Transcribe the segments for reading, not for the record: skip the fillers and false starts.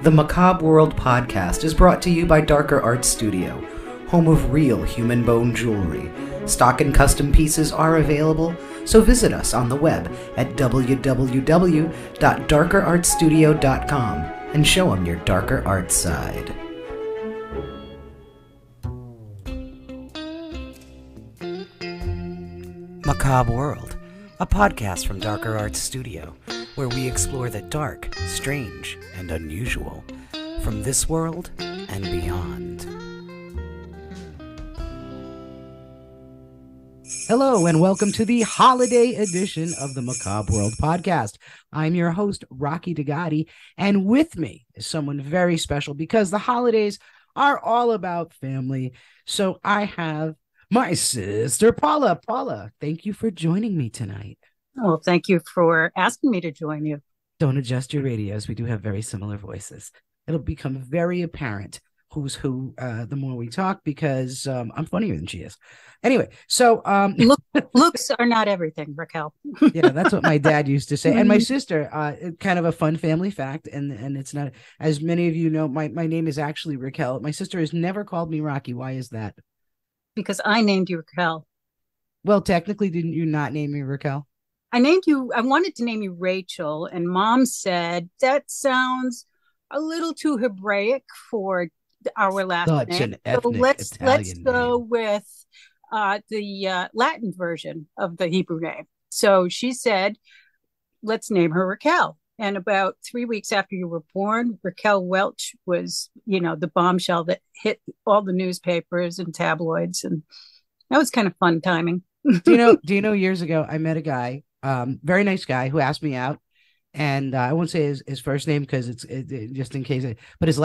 The Macabre World podcast is brought to you by Darker Art Studio, home of real human bone jewelry. Stock and custom pieces are available, so visit us on the web at www.darkerartstudio.com and show them your darker art side. Macabre World, a podcast from Darker Art Studio, where we explore the dark, strange, and unusual from this world and beyond. Hello, and welcome to the holiday edition of the Macabre World podcast. I'm your host, Rocky Digati, and with me is someone very special because the holidays are all about family. So I have my sister, Paula. Paula, thank you for joining me tonight. Well, thank you for asking me to join you. Don't adjust your radios. We do have very similar voices. It'll become very apparent who's who the more we talk because I'm funnier than she is. Anyway, so looks are not everything, Raquel. Yeah, that's what my dad used to say. And my sister, kind of a fun family fact, and it's not, as many of you know, my name is actually Raquel. My sister has never called me Rocky. Why is that? Because I named you Raquel. Well, technically, didn't you not name me Raquel? I wanted to name you Rachel, and Mom said that sounds a little too Hebraic for our last Such name. An ethnic let's Italian go name. With the Latin version of the Hebrew name. So she said, let's name her Raquel. And about 3 weeks after you were born, Raquel Welch was, the bombshell that hit all the newspapers and tabloids, and that was kind of fun timing. Do you know years ago I met a guy, very nice guy, who asked me out, and I won't say his first name because it's just in case, but his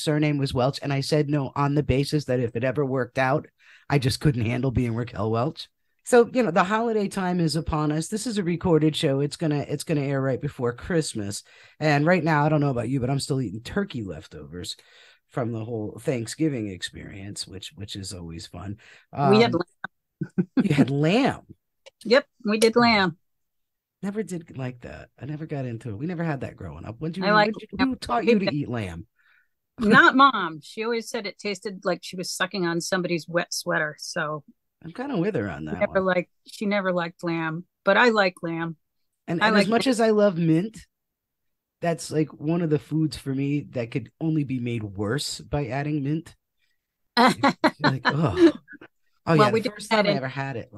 surname was Welch, and I said no on the basis that if it ever worked out, I just couldn't handle being Raquel Welch. So the holiday time is upon us. This is a recorded show. It's gonna air right before Christmas, and right now I don't know about you, but I'm still eating turkey leftovers from the whole Thanksgiving experience, which is always fun. We had lamb. You had lamb. Yep, we did lamb. Never did like that. I never got into it. We never had that growing up. Who taught you to eat lamb? Not Mom. She always said it tasted like she was sucking on somebody's wet sweater. So I'm kind of with her on that. She never liked lamb, but I like lamb. And as much as I love mint, that's like one of the foods for me that could only be made worse by adding mint. Like, oh. Oh, well, yeah, the first time I ever had it,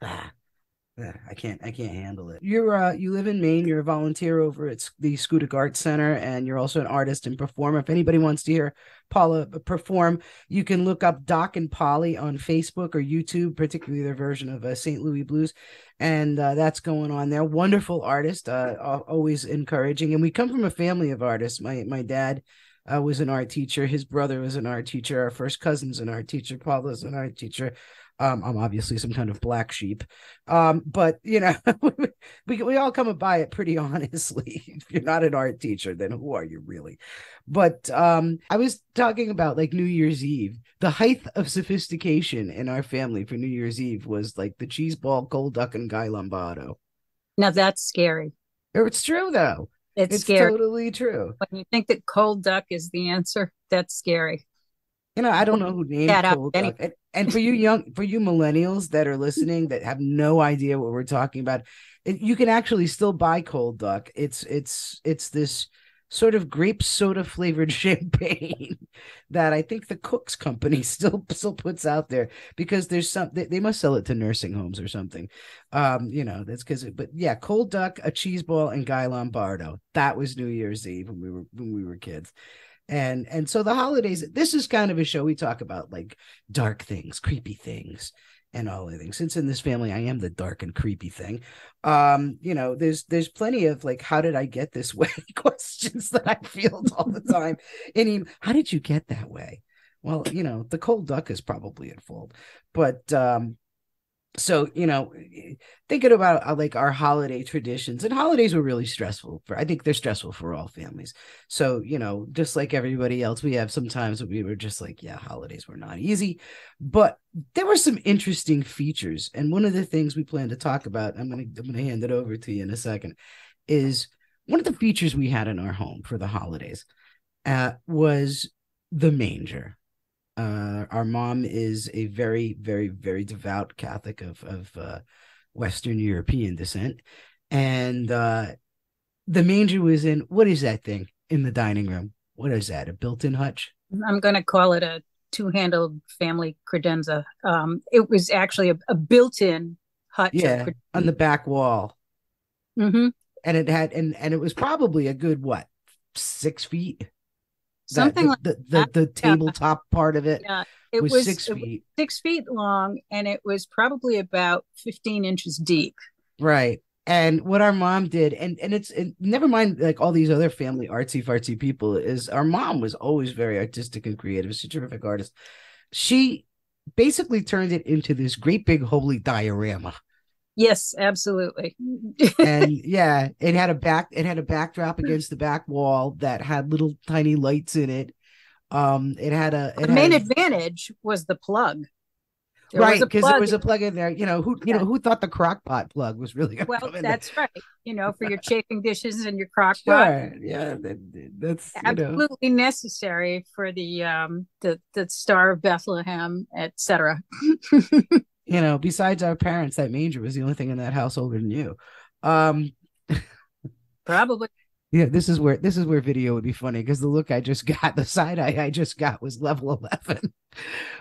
I can't handle it. You live in Maine. You're a volunteer over at the Schoodic Arts Center, and you're also an artist and performer. If anybody wants to hear Paula perform, you can look up Doc and Polly on Facebook or YouTube, particularly their version of St. Louis Blues, and that's going on there. Wonderful artist, always encouraging. And we come from a family of artists. My dad was an art teacher. His brother was an art teacher. Our first cousin's an art teacher. Paula's an art teacher. I'm obviously some kind of black sheep. But we all come by it pretty honestly. If you're not an art teacher, then who are you really? But I was talking about like New Year's Eve. The height of sophistication in our family for New Year's Eve was like the cheese ball, cold duck, and Guy Lombardo. Now that's scary. It's true though. It's scary. Totally true. When you think that cold duck is the answer, that's scary. I don't know who named cold duck. And for you millennials that are listening that have no idea what we're talking about, you can actually still buy cold duck. It's this sort of grape soda flavored champagne that I think the Cook's company still puts out there because there's they must sell it to nursing homes or something. That's because but yeah, cold duck, a cheese ball, and Guy Lombardo. That was New Year's Eve when we were kids. And so the holidays, this is kind of a show we talk about like dark things, creepy things, and all the things. Since in this family I am the dark and creepy thing, there's plenty of like, how did I get this way questions that I field all the time. And how did you get that way? Well, the cold duck is probably at fault, but so thinking about like our holiday traditions, and holidays were really stressful I think they're stressful for all families. So just like everybody else, we have some times we were just like, yeah, holidays were not easy, but there were some interesting features. And one of the things we plan to talk about, I'm gonna hand it over to you in a second, is one of the features we had in our home for the holidays was the manger. Our mom is a very, very, very devout Catholic of Western European descent, and the manger was in, what is that thing in the dining room? What is that? A built-in hutch? I'm going to call it a two-handled family credenza. It was actually a built-in hutch of Yeah, on the back wall. Mm-hmm. And it had, and it was probably a good, what, 6 feet? That Something like that. the Yeah, tabletop part of it yeah. was six It was feet. 6 feet long, and it was probably about 15 inches deep. Right. And what our mom did, and never mind like all these other family artsy fartsy people, is our mom was always very artistic and creative. She's a terrific artist. She basically turned it into this great big holy diorama. Yes, absolutely. And yeah, it had a backdrop against the back wall that had little tiny lights in it. The main advantage was the plug. There was right, a because there plug. was a plug in there. Who thought the crock pot plug was really going to Well, come in there? that's right. For your chafing dishes and your crock pot. Sure, yeah, that's Absolutely necessary for the Star of Bethlehem, etc. Besides our parents, that manger was the only thing in that house older than you. Um, Probably. yeah, this is where video would be funny, because the look I just got, the side eye I just got was level 11.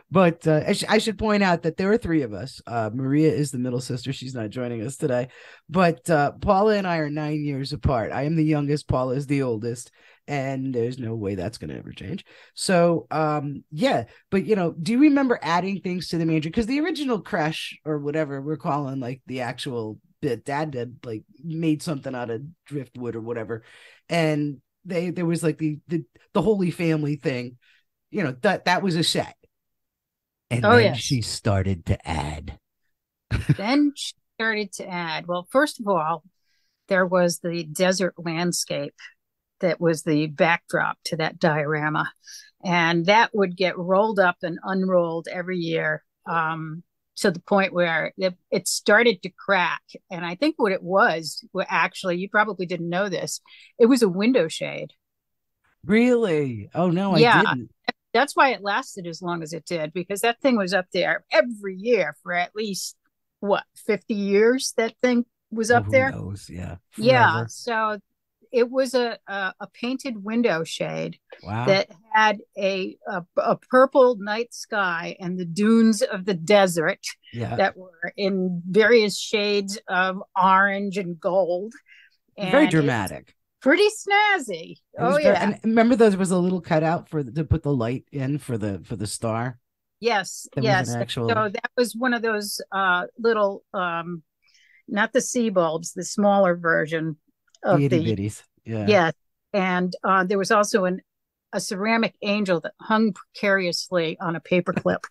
But I should point out that there are three of us. Maria is the middle sister. She's not joining us today. But Paula and I are 9 years apart. I am the youngest. Paula is the oldest. And there's no way that's going to ever change. So, yeah. But, do you remember adding things to the manger? Because the original creche, or whatever we're calling like the actual bit, Dad did, like, made something out of driftwood or whatever. And there was like the Holy Family thing. That was a set. And Oh, then yes. she started to add. Then she started to add. Well, first of all, there was the desert landscape that was the backdrop to that diorama. And that would get rolled up and unrolled every year, to the point where it started to crack. And I think what it was, well, actually, you probably didn't know this, it was a window shade. Really? Oh, no, I Yeah. didn't. That's why it lasted as long as it did, because that thing was up there every year for at least, what, 50 years that thing was Oh, up who there. knows? Yeah. Yeah. Forever. So it was a painted window shade Wow. that had a purple night sky and the dunes of the desert Yeah. that were in various shades of orange and gold. Very And it was dramatic. pretty snazzy. It was Oh, very, yeah. and remember there was a little cutout to put the light in for the star. Yes, There was yes. an actual So that was one of those little, not the sea bulbs, the smaller version the of itty the, bitties. Yeah. yeah. And there was also a ceramic angel that hung precariously on a paper clip.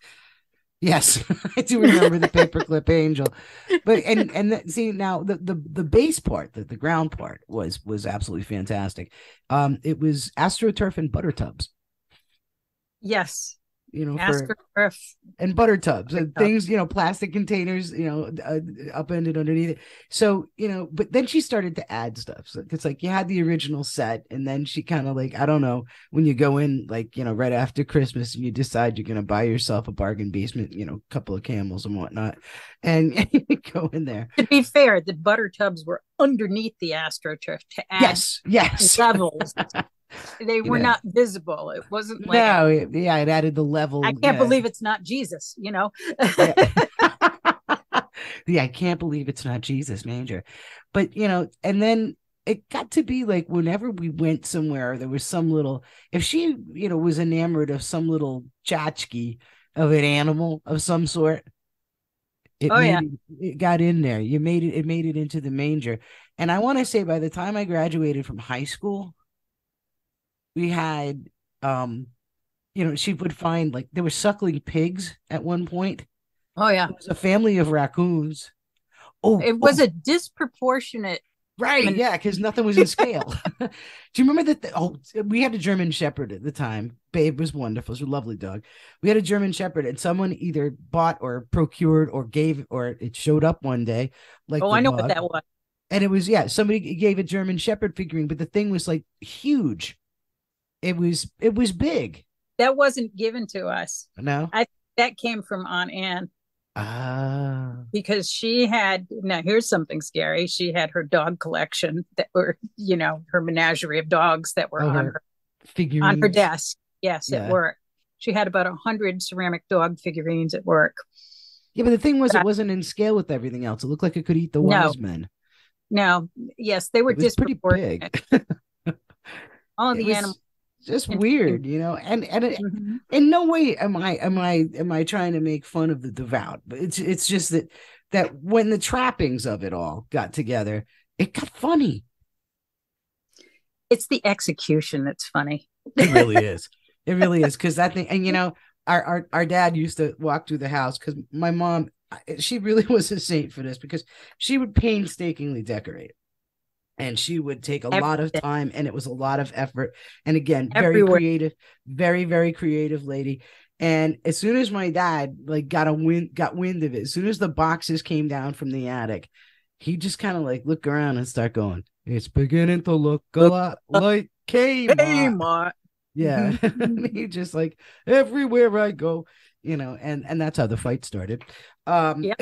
Yes, I do remember the paperclip angel. But see, now the base part, the ground part was absolutely fantastic. It was AstroTurf and butter tubs. Yes. For AstroTurf and butter tubs and things, plastic containers, upended underneath it. So, but then she started to add stuff. So it's like you had the original set, and then she kind of, like, I don't know, when you go in, like, right after Christmas and you decide you're going to buy yourself a bargain basement, couple of camels and whatnot, and you go in there. To be fair, the butter tubs were underneath the AstroTurf to add yes levels. They were not visible. It wasn't like it added the level. I can't believe it's not Jesus, Yeah. Yeah, I can't believe it's not Jesus Manger. But and then it got to be like, whenever we went somewhere, there was some little, if she was enamored of some little tchotchke of an animal of some sort, it got in there. It made it into the manger. And I want to say, by the time I graduated from high school, we had she would find, like, there were suckling pigs at one point. Oh, yeah. It was a family of raccoons. It was a disproportionate. Right, yeah, because nothing was in scale. Do you remember that? We had a German Shepherd at the time. Babe was wonderful. She was a lovely dog. We had a German Shepherd, and someone either bought or procured or gave, or it showed up one day. Like, I know what that was. And it was, somebody gave a German Shepherd figurine, but the thing was, like, huge. it was big. That wasn't given to us. No. I That came from Aunt Anne Ah. because she had, now here's something scary. She had her dog collection that were, her menagerie of dogs that were Oh, on her her figurines. desk. Yes, at Yeah. work. She had about 100 ceramic dog figurines at work. Yeah, but the thing was, it Uh, wasn't in scale with everything else. It looked like it could eat the no, wise men. no, yes, they were It was pretty big. disproportionate. All It the animals. was just Interesting. weird, and Mhm. in no way am I trying to make fun of the devout, but it's just that when the trappings of it all got together, it got funny. It's the execution that's funny. It really is. It really is, because that thing, and our dad used to walk through the house because my mom, she really was a saint for this, because she would painstakingly decorate, and she would take a lot of Everything, time, and it was a lot of effort, and again, very everywhere. creative, very very creative lady. And as soon as my dad like got wind of it, as soon as the boxes came down from the attic, he just kind of like look around and start going, it's beginning to look a Look, lot like hey, Kmart. Ma. Yeah. He just like, everywhere I go, and that's how the fight started. um Yeah.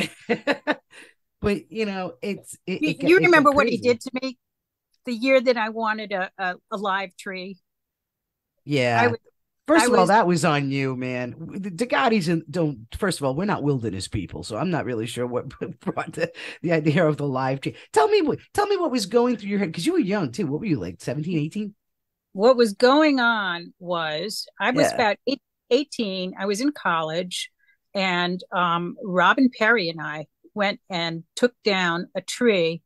but You, it got you it got remember what he crazy. did to me the year that I wanted a live tree? I Yeah. was I First of all, was that was on you, man. The Ducatis don't. First of all, we're not wilderness people, so I'm not really sure what brought the idea of the live tree. Tell me what was going through your head, because you were young too. What were you, like 17, 18? What was going on was I was Yeah. about 18. I was in college, and Robin Perry and I went and took down a tree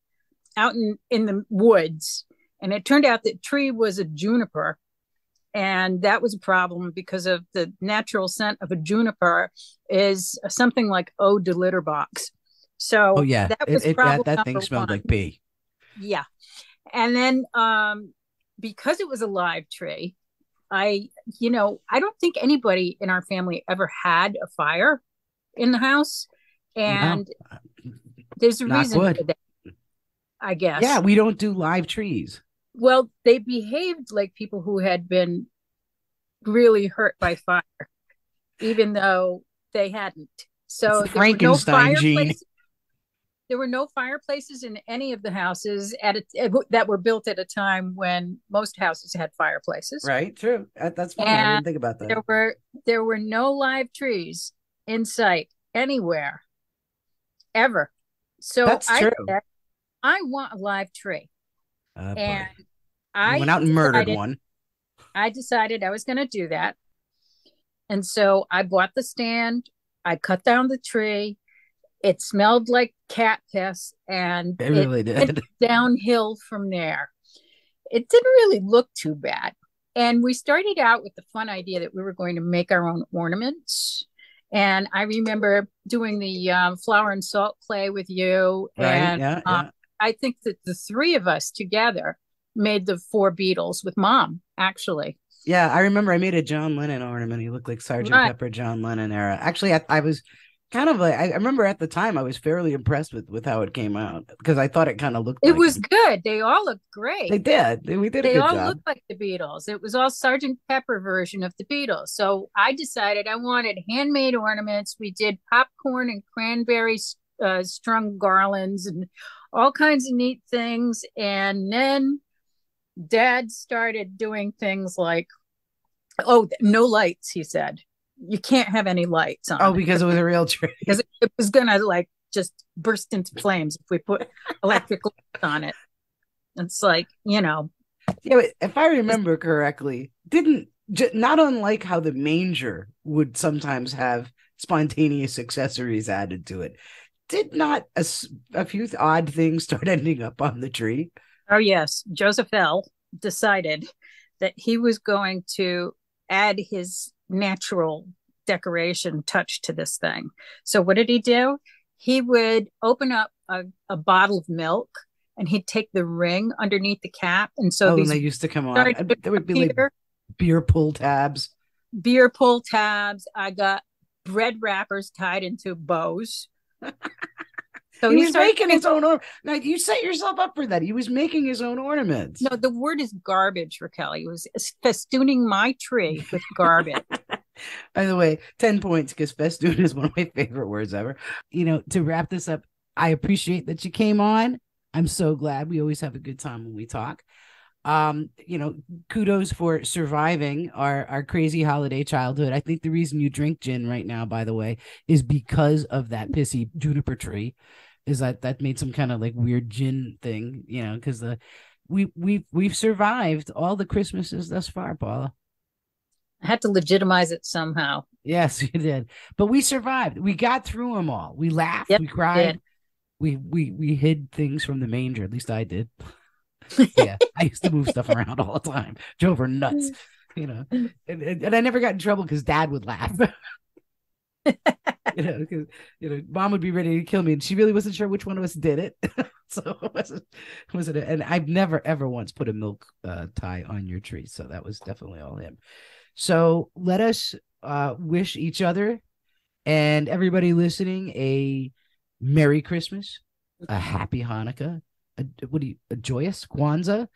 out in the woods. And it turned out that tree was a juniper. And that was a problem because of the natural scent of a juniper is something like eau de litter box. Oh So yeah. that It, was it that problem that thing number smelled one. like pee. Yeah. And then because it was a live tree, I, I don't think anybody in our family ever had a fire in the house. No, And there's a not reason good. for that, I Yeah, guess. we don't do live trees. Well, they behaved like people who had been really hurt by fire, even though they hadn't. It's So the Frankenstein gene. there were no fireplaces in any of the houses that were built at a time when most houses had fireplaces, Right? True. That's funny. I and didn't think about that. there were no live trees in sight anywhere ever. So That's I true. said, I want a live tree, Oh and boy. You I went out and murdered decided one. I decided I was going to do that. And so I bought the stand. I cut down the tree. It smelled like cat piss, and It it really went did. downhill from there. It didn't really look too bad. And we started out with the fun idea that we were going to make our own ornaments. And I remember doing the flour and salt play with you. Right? And Yeah, yeah. I think that the three of us together made the four Beatles with mom, actually. Yeah, I remember I made a John Lennon ornament. He looked like Sergeant Right. Pepper, John Lennon era. Actually, I was kind of like, I remember at the time I was fairly impressed with how it came out, because I thought it kind of looked It like was him. good. They all looked They great. did. We did a They good all job. looked like the Beatles. It was all Sergeant Pepper version of the Beatles. So I decided I wanted handmade ornaments. We did popcorn and cranberry strung garlands and all kinds of neat things. And then Dad started doing things like, oh, no lights, he said. You can't have any lights Oh, on it because it was a real tree. because it was going to like just burst into flames if we put electric lights on it. It's like, Yeah, but if I remember correctly, didn't not unlike how the manger would sometimes have spontaneous accessories added to it, did not a few odd things start ending up on the tree? oh, yes, Joseph L. decided that he was going to add his natural decoration touch to this thing. So, what did he do? He would open up a bottle of milk and he'd take the ring underneath the cap. And so Oh, and these they used to come on. started to There would be like appear beer pull tabs. beer pull tabs. I got bread wrappers tied into bows. So he was making his own Now you set yourself up for that. He was making his own ornaments. No, the word is garbage, Raquel. He was festooning my tree with garbage. By the way, 10 points because festoon is one of my favorite words ever. To wrap this up, I appreciate that you came on. I'm so glad. We always have a good time when we talk. Kudos for surviving our crazy holiday childhood. I think the reason you drink gin right now, by the way, is because of that pissy juniper tree. Is that made some kind of like weird gin thing, because we've survived all the Christmases thus far, Paula. I had to legitimize it somehow. Yes, you did. But we survived. We got through them all. We laughed, we cried. We hid things from the manger. At least I did. Yeah, I used to move stuff around all the time. Drove her nuts, and I never got in trouble because Dad would laugh. Because Mom would be ready to kill me, and she really wasn't sure which one of us did it. So it wasn't it? And I've never ever once put a milk tie on your tree, so that was definitely all him. So let us wish each other and everybody listening a Merry Christmas, a Happy Hanukkah. A joyous Kwanzaa.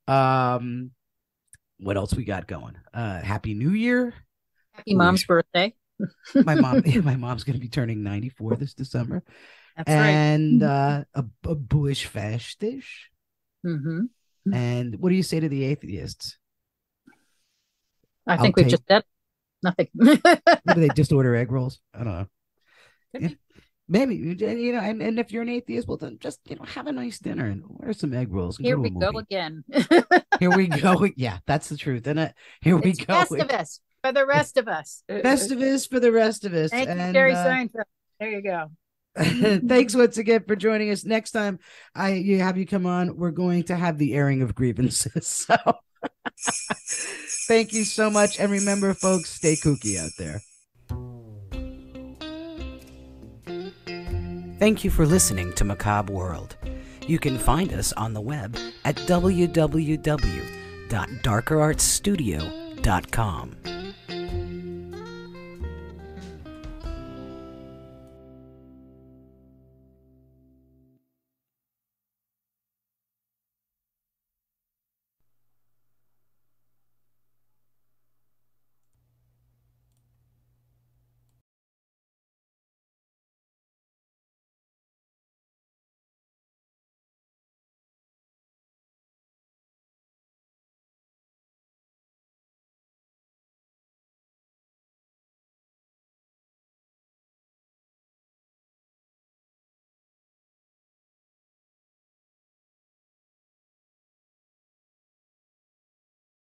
What else we got going? Happy New Year. Happy Mom's birthday. My mom's going to be turning 94 this December. That's right. And a bush festive. Mm-hmm. And what do you say to the atheists? I think we just said nothing. Do they just order egg rolls? I don't know. Yeah. Maybe, and if you're an atheist, well, then just, have a nice dinner and order some egg rolls. Here we go again. Here we go. Yeah, that's the truth, isn't it? Here we go. Festivus for the rest of us. Festivus for the rest of us. Thank you, Jerry Seinfeld. There you go. Thanks once again for joining us. Next time you have you come on, we're going to have the airing of grievances. So thank you so much. And remember, folks, stay kooky out there. Thank you for listening to Macabre World. You can find us on the web at www.darkerartsstudio.com.